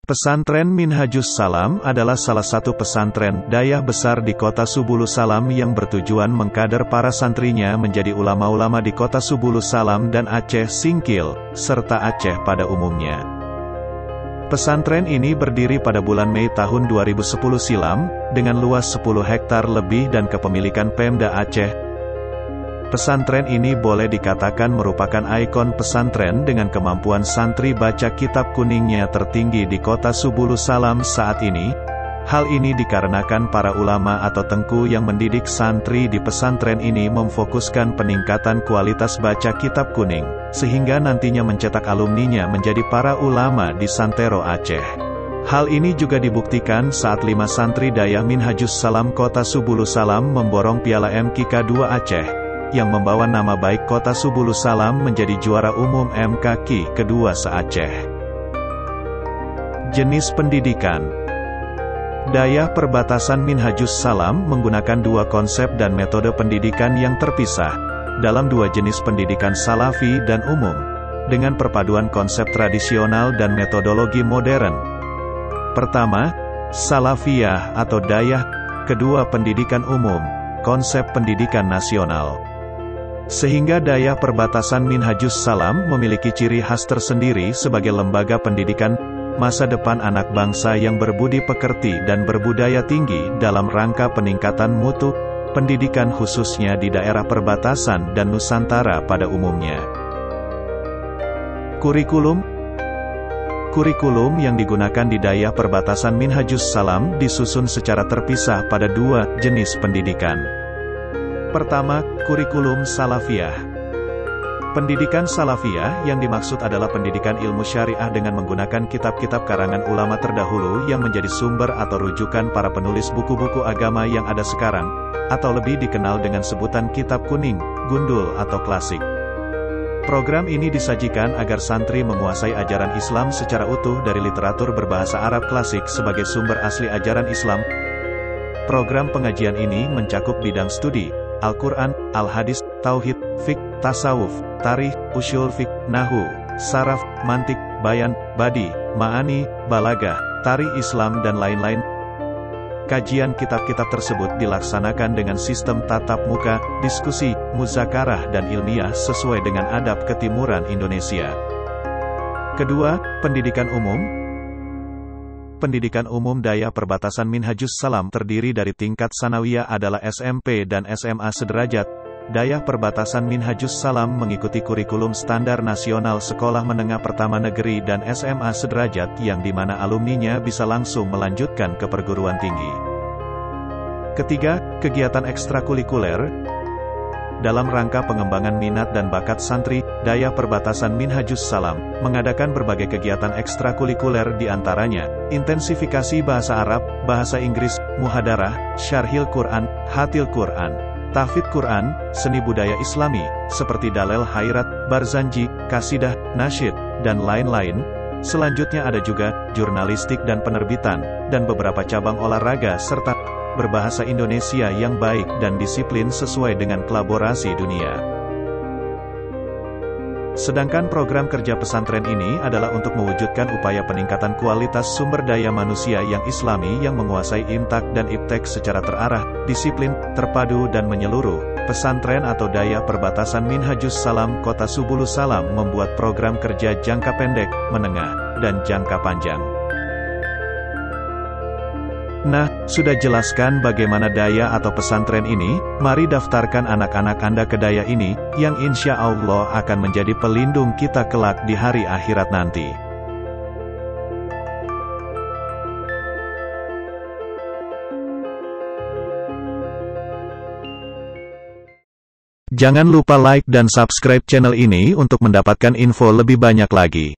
Pesantren Minhajus Salam adalah salah satu pesantren dayah besar di kota Subulus Salam yang bertujuan mengkader para santrinya menjadi ulama-ulama di kota Subulus Salam dan Aceh Singkil, serta Aceh pada umumnya. Pesantren ini berdiri pada bulan Mei tahun 2010 silam, dengan luas 10 hektar lebih dan kepemilikan Pemda Aceh. Pesantren ini boleh dikatakan merupakan ikon pesantren dengan kemampuan santri baca kitab kuningnya tertinggi di kota Subulus Salam saat ini. Hal ini dikarenakan para ulama atau tengku yang mendidik santri di pesantren ini memfokuskan peningkatan kualitas baca kitab kuning, sehingga nantinya mencetak alumninya menjadi para ulama di santero Aceh. Hal ini juga dibuktikan saat 5 santri dayah Minhajus Salam kota Subulus Salam memborong piala MKK 2 Aceh, yang membawa nama baik kota Subulus Salam menjadi juara umum MKK kedua se-Aceh. Jenis pendidikan. Dayah Perbatasan Minhajus Salam menggunakan 2 konsep dan metode pendidikan yang terpisah, dalam 2 jenis pendidikan salafi dan umum, dengan perpaduan konsep tradisional dan metodologi modern. Pertama, salafiyah atau dayah, kedua pendidikan umum, konsep pendidikan nasional. Sehingga dayah Perbatasan Minhajus Salam memiliki ciri khas tersendiri sebagai lembaga pendidikan masa depan anak bangsa yang berbudi pekerti dan berbudaya tinggi dalam rangka peningkatan mutu pendidikan khususnya di daerah perbatasan dan Nusantara pada umumnya. Kurikulum yang digunakan di dayah Perbatasan Minhajus Salam disusun secara terpisah pada 2 jenis pendidikan. Pertama, kurikulum salafiyah. Pendidikan salafiyah yang dimaksud adalah pendidikan ilmu syariah dengan menggunakan kitab-kitab karangan ulama terdahulu yang menjadi sumber atau rujukan para penulis buku-buku agama yang ada sekarang, atau lebih dikenal dengan sebutan kitab kuning, gundul atau klasik. Program ini disajikan agar santri menguasai ajaran Islam secara utuh dari literatur berbahasa Arab klasik sebagai sumber asli ajaran Islam. Program pengajian ini mencakup bidang studi Al-Quran, Al-Hadis, Tauhid, Fiqh, Tasawuf, Tarikh, Usyul Fiqh, Nahwu, Saraf, Mantik, Bayan, Badi, Ma'ani, Balagah, Tarikh Islam dan lain-lain. Kajian kitab-kitab tersebut dilaksanakan dengan sistem tatap muka, diskusi, muzakarah dan ilmiah sesuai dengan adab ketimuran Indonesia. Kedua, pendidikan umum. Pendidikan umum dayah Perbatasan Minhajus Salam terdiri dari tingkat sanawiyah adalah SMP dan SMA sederajat. Dayah Perbatasan Minhajus Salam mengikuti kurikulum standar nasional Sekolah Menengah Pertama Negeri dan SMA sederajat yang dimana alumninya bisa langsung melanjutkan ke perguruan tinggi. Ketiga, kegiatan ekstrakurikuler. Dalam rangka pengembangan minat dan bakat santri, dayah Perbatasan Minhajus Salam mengadakan berbagai kegiatan ekstrakurikuler diantaranya intensifikasi bahasa Arab, bahasa Inggris, muhadarah, syarhil Quran, hatil Quran, tahfidz Quran, seni budaya Islami seperti dalel hairat, barzanji, kasidah, nasyid, dan lain-lain. Selanjutnya ada juga jurnalistik dan penerbitan, dan beberapa cabang olahraga serta berbahasa Indonesia yang baik dan disiplin sesuai dengan kolaborasi dunia. Sedangkan program kerja pesantren ini adalah untuk mewujudkan upaya peningkatan kualitas sumber daya manusia yang islami yang menguasai imtak dan iptek secara terarah, disiplin, terpadu dan menyeluruh. Pesantren atau dayah Perbatasan Minhajus Salam kota Subulus Salam membuat program kerja jangka pendek, menengah, dan jangka panjang. Nah, sudah jelaskan bagaimana dayah atau pesantren ini? Mari daftarkan anak-anak Anda ke dayah ini, yang insya Allah akan menjadi pelindung kita kelak di hari akhirat nanti. Jangan lupa like dan subscribe channel ini untuk mendapatkan info lebih banyak lagi.